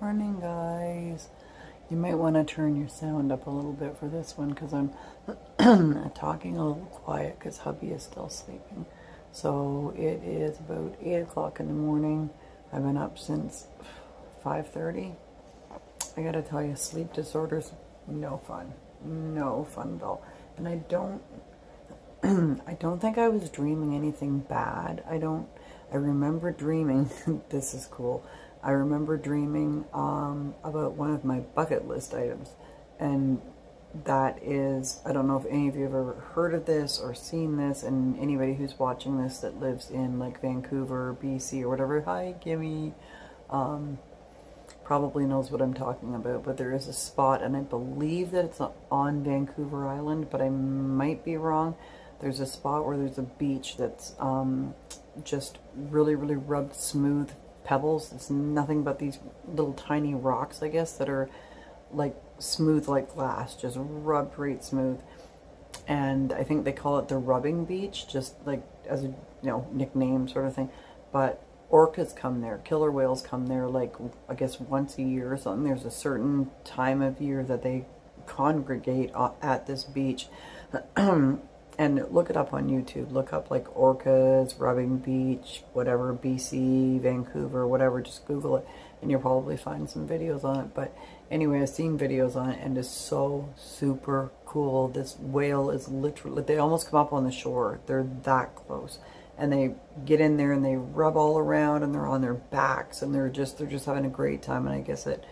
morning, guys. You might want to turn your sound up a little bit for this one because I'm talking a little quiet because hubby is still sleeping. So it is about 8 o'clock in the morning. I've been up since 5:30. I gotta tell you, sleep disorders, no fun. No fun at all. And I don't think I was dreaming anything bad. I remember dreaming, this is cool. I remember dreaming about one of my bucket list items. And that is, I don't know if any of you have ever heard of this or seen this, and anybody who's watching this that lives in like Vancouver, BC or whatever, hi Gimme, probably knows what I'm talking about. But there is a spot, and I believe that it's on Vancouver Island, but I might be wrong. There's a spot where there's a beach that's just really, really rubbed smooth pebbles. It's nothing but these little tiny rocks, I guess, that are like smooth like glass, just rubbed right smooth. And I think they call it the rubbing beach, just like as a nickname sort of thing. But orcas come there, killer whales come there, like I guess once a year or something. There's a certain time of year that they congregate at this beach. And look it up on YouTube. Look up like orcas, rubbing beach, whatever, BC, Vancouver, whatever. Just Google it and you'll probably find some videos on it. But anyway, I've seen videos on it and it's so super cool. This whale is literally, they almost come up on the shore. They're that close. And they get in there and they rub all around and they're on their backs and they're just having a great time. And I guess it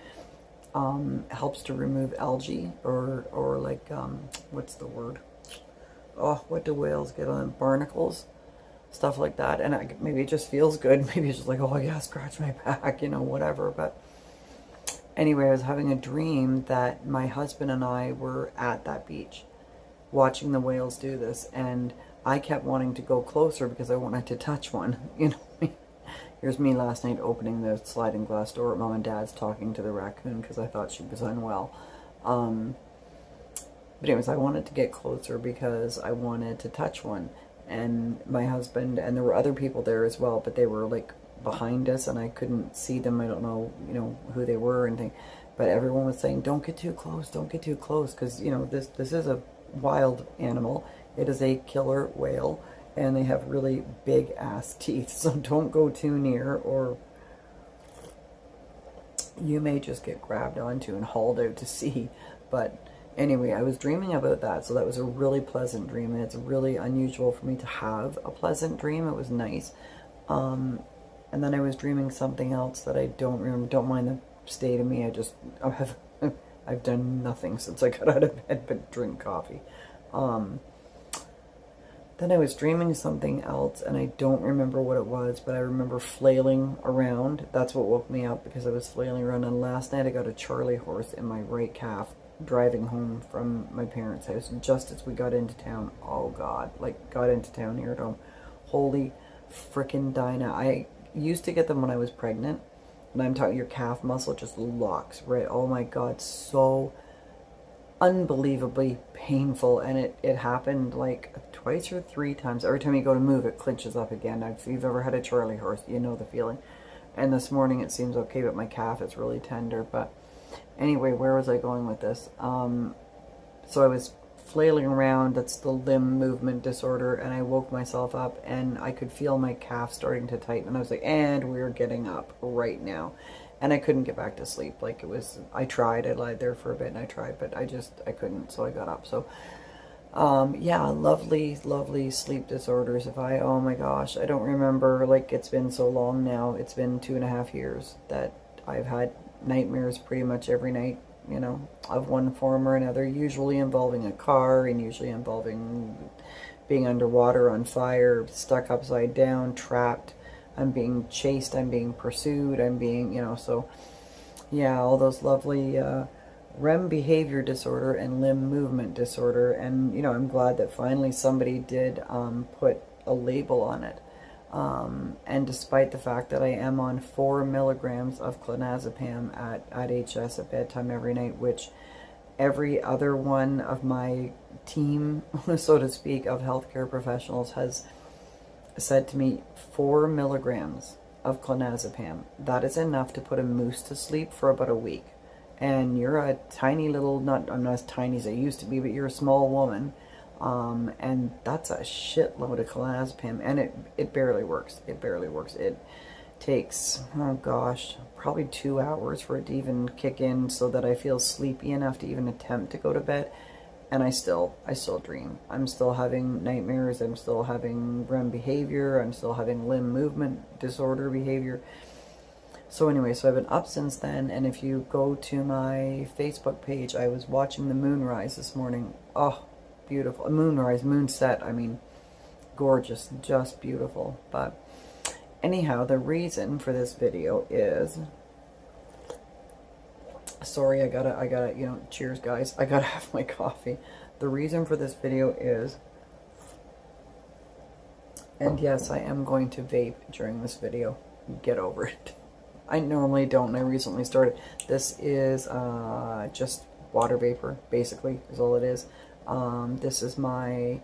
helps to remove algae or like, what's the word? Oh, what do whales get on them? Barnacles, stuff like that. And maybe it just feels good. Maybe it's just like, oh yeah, scratch my back, whatever. But anyway, I was having a dream that my husband and I were at that beach watching the whales do this. And I kept wanting to go closer because I wanted to touch one. Here's me last night opening the sliding glass door at Mom and Dad's, talking to the raccoon because I thought she was unwell. But anyways, I wanted to get closer because I wanted to touch one. And my husband, and there were other people there as well, but they were like behind us and I couldn't see them. I don't know, who they were or anything. But everyone was saying, don't get too close, don't get too close. Because, this is a wild animal. It is a killer whale. And they have really big ass teeth. So don't go too near or you may just get grabbed onto and hauled out to sea. But anyway, I was dreaming about that, so that was a really pleasant dream, and it's really unusual for me to have a pleasant dream. It was nice. And then I was dreaming something else that I don't remember. Don't mind the state of me. I've done nothing since I got out of bed but drink coffee. Then I was dreaming something else, and I don't remember what it was, but I remember flailing around. That's what woke me up, because I was flailing around. And last night I got a Charlie horse in my right calf driving home from my parents' house just as we got into town. Oh God, like got into town here at home. Holy frickin' Dinah. I used to get them when I was pregnant, and I'm talking your calf muscle just locks, right? Oh my God, so unbelievably painful. And it happened like twice or three times. Every time you go to move, it clinches up again. If you've ever had a Charlie horse, you know the feeling. And this morning it seems okay, but my calf is really tender. But anyway, where was I going with this? So I was flailing around. That's the limb movement disorder. And I woke myself up and I could feel my calf starting to tighten. And I was like, and we're getting up right now. And I couldn't get back to sleep. Like it was, I tried. I lied there for a bit and I tried, but I couldn't. So I got up. So, yeah, lovely, lovely sleep disorders. Oh my gosh, I don't remember. Like, it's been so long now. It's been 2.5 years that I've had nightmares pretty much every night, of one form or another, usually involving a car and usually involving being underwater, on fire, stuck upside down, trapped. I'm being chased, I'm being pursued, I'm being, so yeah, all those lovely REM behavior disorder and limb movement disorder. And, I'm glad that finally somebody did put a label on it. And despite the fact that I am on 4 milligrams of clonazepam at HS at bedtime every night, which every other one of my team, so to speak, of healthcare professionals has said to me, 4 milligrams of clonazepam. That is enough to put a moose to sleep for about a week. And you're a tiny little, I'm not as tiny as I used to be, but you're a small woman. And that's a shitload of clonazepam, and it barely works. It barely works. It takes, oh gosh, probably 2 hours for it to even kick in so that I feel sleepy enough to even attempt to go to bed. And I still dream. I'm still having nightmares. I'm still having REM behavior. I'm still having limb movement disorder behavior. So anyway, so I've been up since then, and if you go to my Facebook page, I was watching the moonrise this morning. Oh, beautiful. Moonrise, moonset, I mean, gorgeous, just beautiful. But anyhow, the reason for this video is, sorry, I gotta, you know, cheers guys, I gotta have my coffee. The reason for this video is, and yes, I am going to vape during this video, get over it. I normally don't, and I recently started. This is just water vapor, basically, is all it is. This is my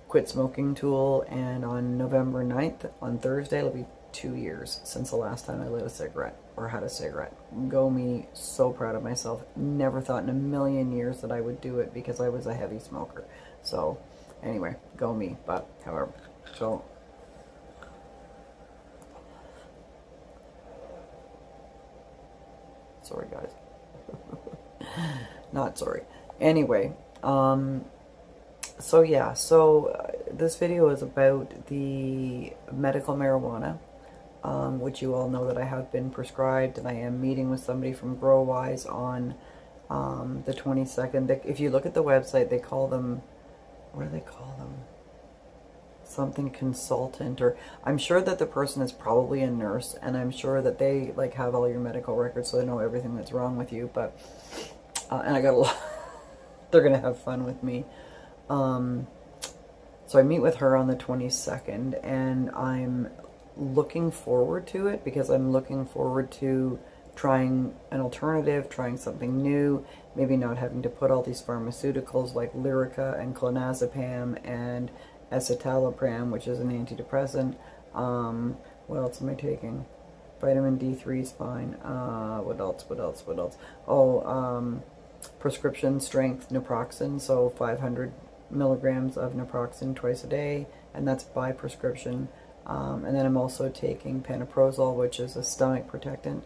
quit smoking tool, and on November 9th, on Thursday, it'll be 2 years since the last time I lit a cigarette, or had a cigarette. Go me, so proud of myself. Never thought in a million years that I would do it because I was a heavy smoker. So, anyway, go me, but however, so... Sorry, guys. Not sorry. Anyway, so yeah, so this video is about the medical marijuana, which you all know that I have been prescribed, and I am meeting with somebody from GrowWise on the 22nd. If you look at the website, they call them, what do they call them? Something consultant, or I'm sure that the person is probably a nurse, and I'm sure that they like have all your medical records, so they know everything that's wrong with you. But and I got a lot. They're gonna have fun with me. So I meet with her on the 22nd, and I'm looking forward to it because I'm looking forward to trying an alternative, trying something new, maybe not having to put all these pharmaceuticals like Lyrica and clonazepam and escitalopram, which is an antidepressant. What else am I taking? Vitamin D3 is fine. What else? Oh, prescription strength naproxen, so 500 milligrams of naproxen twice a day, and that's by prescription. And then I'm also taking pantoprazole, which is a stomach protectant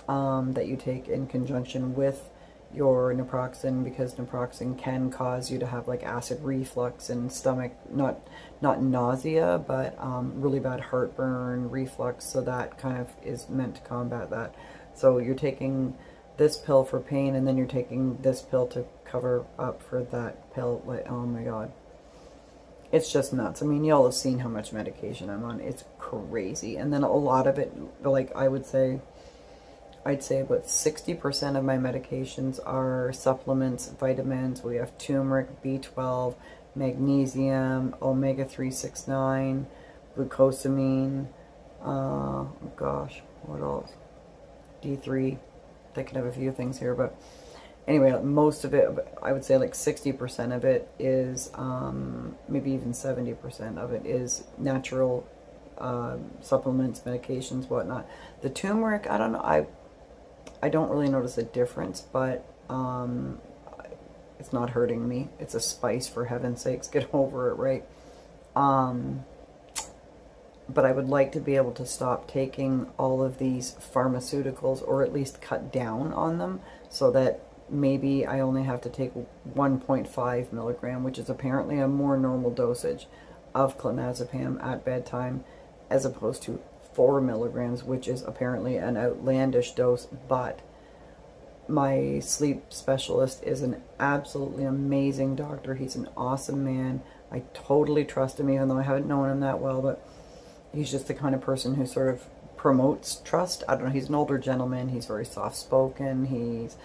that you take in conjunction with your naproxen, because naproxen can cause you to have like acid reflux and stomach, not nausea, but really bad heartburn, reflux, so that kind of is meant to combat that. So you're taking this pill for pain, and then you're taking this pill to cover up for that pill. Like, oh my god, it's just nuts. I mean, y'all have seen how much medication I'm on. It's crazy. And then a lot of it, like I'd say about 60% of my medications are supplements, vitamins. We have turmeric, B12, magnesium, omega-369, glucosamine, gosh, what else? D3, thinking of a few things here, but anyway, most of it, I would say like 60% of it is, maybe even 70% of it is natural supplements, medications, whatnot. The turmeric, I don't know, I don't really notice a difference, but it's not hurting me. It's a spice, for heaven's sakes. Get over it, right? But I would like to be able to stop taking all of these pharmaceuticals, or at least cut down on them, so that maybe I only have to take 1.5 milligram, which is apparently a more normal dosage of clonazepam at bedtime, as opposed to 4 milligrams, which is apparently an outlandish dose. But my sleep specialist is an absolutely amazing doctor. He's an awesome man. I totally trust him, even though I haven't known him that well, but he's just the kind of person who sort of promotes trust. I don't know, he's an older gentleman. He's very soft-spoken. He's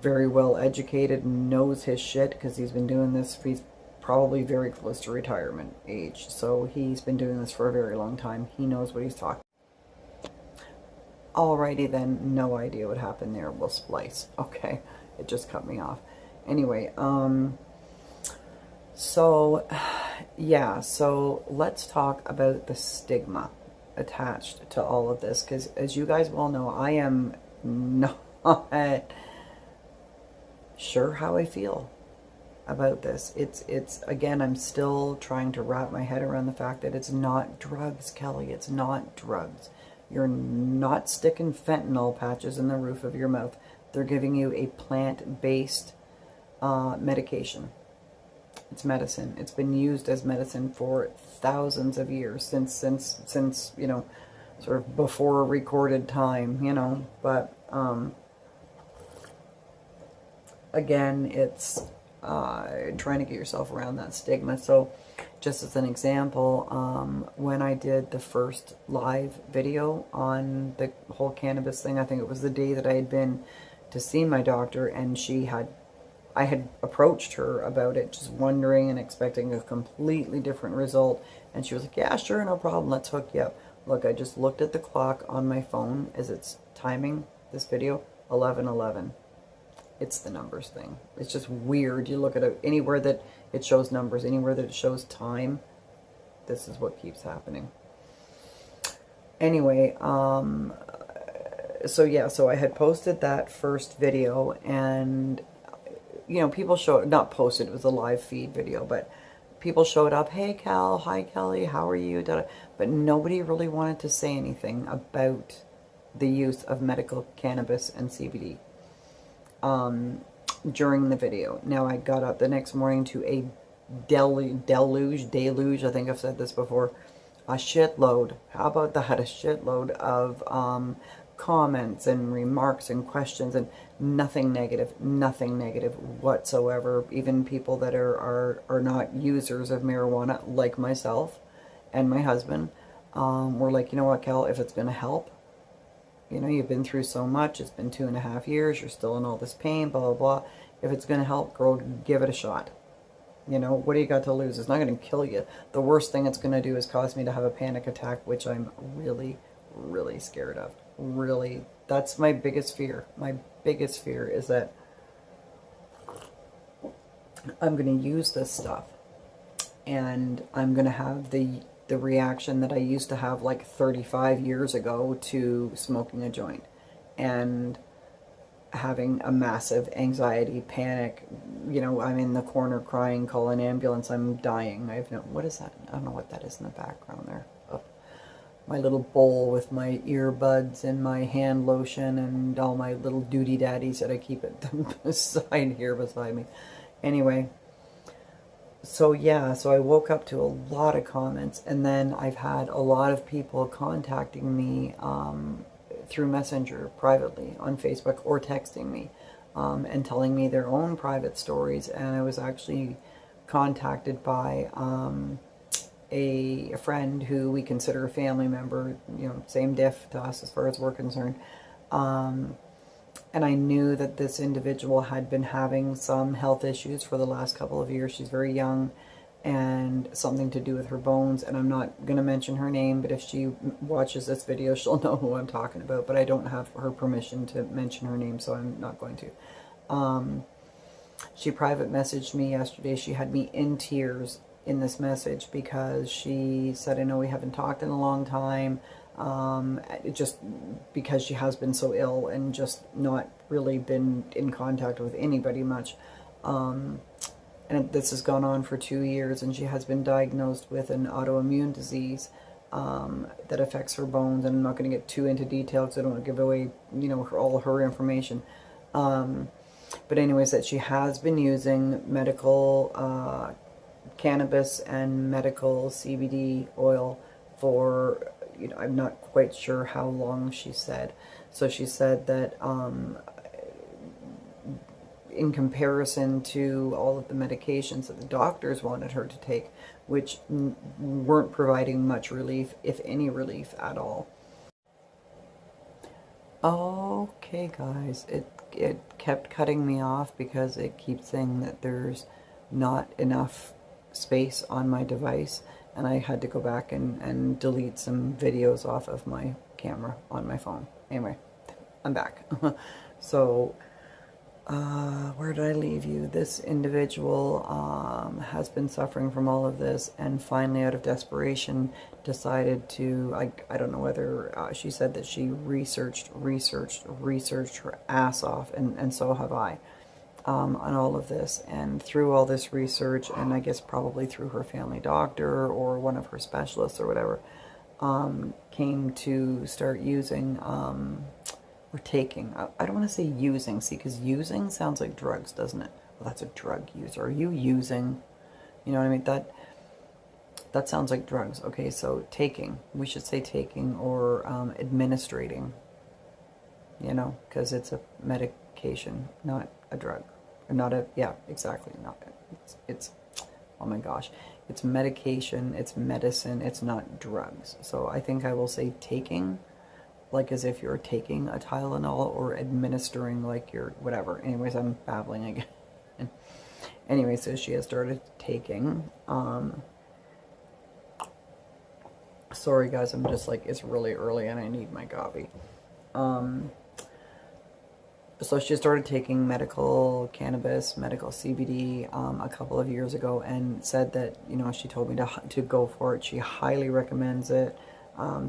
very well educated and knows his shit, because he's been doing this, he's probably very close to retirement age, so he's been doing this for a very long time. He knows what he's talking. Alrighty then, no idea what happened there. We'll splice. Okay, it just cut me off. Anyway, so yeah, so let's talk about the stigma. attached to all of this, because as you guys well know, I am not sure how I feel about this. It's again, I'm still trying to wrap my head around the fact that it's not drugs, Kelly. It's not drugs. You're not sticking fentanyl patches in the roof of your mouth. They're giving you a plant-based medication. It's medicine. It's been used as medicine for thousands of years, since you know, sort of before recorded time, you know. But again, it's trying to get yourself around that stigma. So just as an example, when I did the first live video on the whole cannabis thing, I think it was the day that I had been to see my doctor, and I had approached her about it, just wondering and expecting a completely different result. And she was like, yeah, sure, no problem, let's hook you up. Look, I just looked at the clock on my phone as it's timing this video, 11:11. It's the numbers thing. It's just weird. You look at it, anywhere that it shows numbers, anywhere that it shows time, this is what keeps happening. Anyway, so yeah, so I had posted that first video, and you know, people not posted, it was a live feed video, but people showed up, hey Cal, hi Kelly, how are you? But nobody really wanted to say anything about the use of medical cannabis and CBD during the video. Now, I got up the next morning to a deluge, I think I've said this before, a shitload, how about that, a shitload of comments and remarks and questions, and nothing negative whatsoever. Even people that are not users of marijuana, like myself and my husband, were like, you know what, Cal, if it's going to help, you know, you've been through so much, it's been 2.5 years, you're still in all this pain, blah, blah, blah. If it's going to help, girl, give it a shot. You know, what do you got to lose? It's not going to kill you. The worst thing it's going to do is cause me to have a panic attack, which I'm really, really scared of. Really, that's my biggest fear. My biggest fear is that I'm going to use this stuff and I'm going to have the reaction that I used to have like 35 years ago to smoking a joint, and having a massive anxiety, panic, you know, I'm in the corner crying, call an ambulance, I'm dying. I have no, what is that? I don't know what that is in the background there. Oh, my little bowl with my earbuds and my hand lotion and all my little duty daddies that I keep at the side here beside me. Anyway, so yeah, so I woke up to a lot of comments, and then I've had a lot of people contacting me through Messenger privately on Facebook, or texting me and telling me their own private stories. And I was actually contacted by a friend who we consider a family member, you know, same diff to us as far as we're concerned. And I knew that this individual had been having some health issues for the last couple of years. She's very young, and something to do with her bones. And I'm not going to mention her name, but if she watches this video, she'll know who I'm talking about. But I don't have her permission to mention her name, so I'm not going to. She private messaged me yesterday. She had me in tears in this message because she said, I know we haven't talked in a long time. Just because she has been so ill and just not really been in contact with anybody much. And this has gone on for 2 years, and she has been diagnosed with an autoimmune disease that affects her bones. And I'm not going to get too into detail because I don't want to give away, you know, all her information. But anyways, that she has been using medical cannabis and medical CBD oil for, you know, I'm not quite sure how long, she said. So she said that in comparison to all of the medications that the doctors wanted her to take, which weren't providing much relief, if any relief at all. Okay, guys, it kept cutting me off because it keeps saying that there's not enough space on my device, and I had to go back and delete some videos off of my camera on my phone. Anyway, I'm back. So Where did I leave you? This individual has been suffering from all of this, and finally, out of desperation, decided to, I don't know whether, she said that she researched her ass off, and so have I, on all of this. And through all this research, and I guess probably through her family doctor or one of her specialists or whatever, came to start using, or taking. I don't want to say using, see, because using sounds like drugs, doesn't it? Well, that's a drug user. Are you using? You know what I mean? That sounds like drugs. Okay, so taking. We should say taking, or administrating. You know, because it's a medication, not a drug. Or not a, yeah, exactly. Not, it's, oh my gosh. It's medication, it's medicine, it's not drugs. So I think I will say taking, like as if you're taking a Tylenol, or administering like you're whatever. Anyways, I'm babbling again. Anyway, so she has started taking. Sorry guys, I'm just like, it's really early and I need my coffee. So she started taking medical cannabis, medical CBD a couple of years ago, and said that, you know, she told me to go for it. She highly recommends it.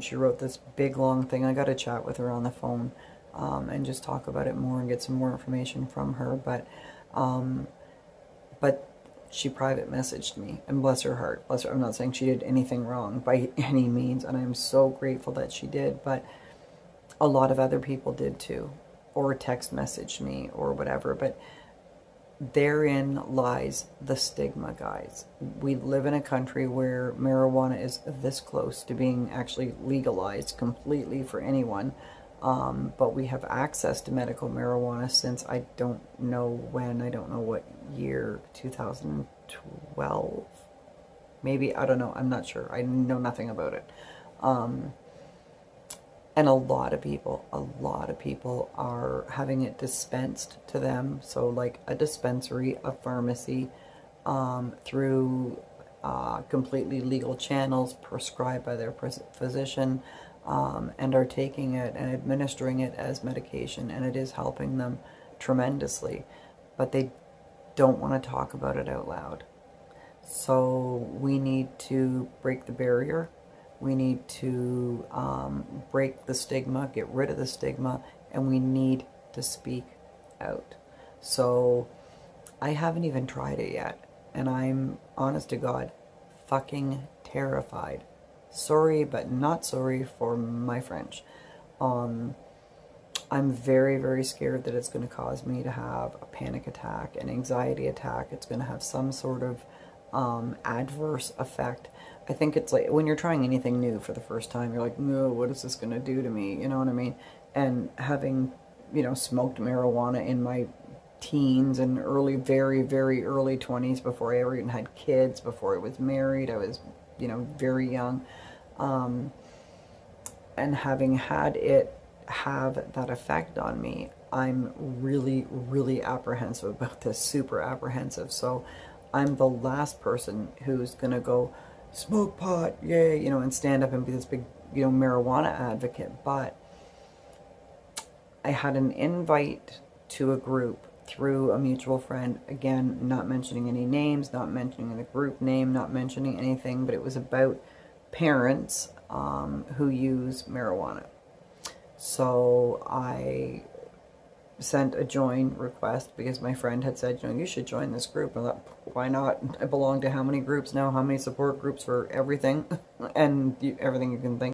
She wrote this big long thing. I got to chat with her on the phone and just talk about it more and get some more information from her. But she private messaged me, and bless her heart, bless her. I'm not saying she did anything wrong by any means, and I'm so grateful that she did. But a lot of other people did too, or text messaged me or whatever. But therein lies the stigma, guys. We live in a country where marijuana is this close to being actually legalized completely for anyone. But we have access to medical marijuana since I don't know when, I don't know what year, 2012, maybe, I don't know, I'm not sure. I know nothing about it. And a lot of people are having it dispensed to them. So like a dispensary, a pharmacy, through completely legal channels, prescribed by their physician, and are taking it and administering it as medication, and it is helping them tremendously. But they don't want to talk about it out loud. So we need to break the barrier. We need to break the stigma, get rid of the stigma, and we need to speak out. So I haven't even tried it yet, and I'm, honest to God, fucking terrified. Sorry, but not sorry for my French. I'm very, very scared that it's going to cause me to have a panic attack, an anxiety attack. It's going to have some sort of adverse effect. I think it's like when you're trying anything new for the first time, you're like, no, what is this going to do to me? You know what I mean? And having, you know, smoked marijuana in my teens and early, very, very early 20s, before I ever even had kids, before I was married, I was, you know, very young. And having had it have that effect on me, I'm really, really apprehensive about this, super apprehensive. So I'm the last person who's going to go, smoke pot, yay, you know, and stand up and be this big, you know, marijuana advocate. But I had an invite to a group through a mutual friend, again, not mentioning any names, not mentioning the group name, not mentioning anything, but it was about parents who use marijuana. So I sent a join request because my friend had said, you know, you should join this group. I thought, why not? I belong to how many groups now? How many support groups for everything? And everything you can think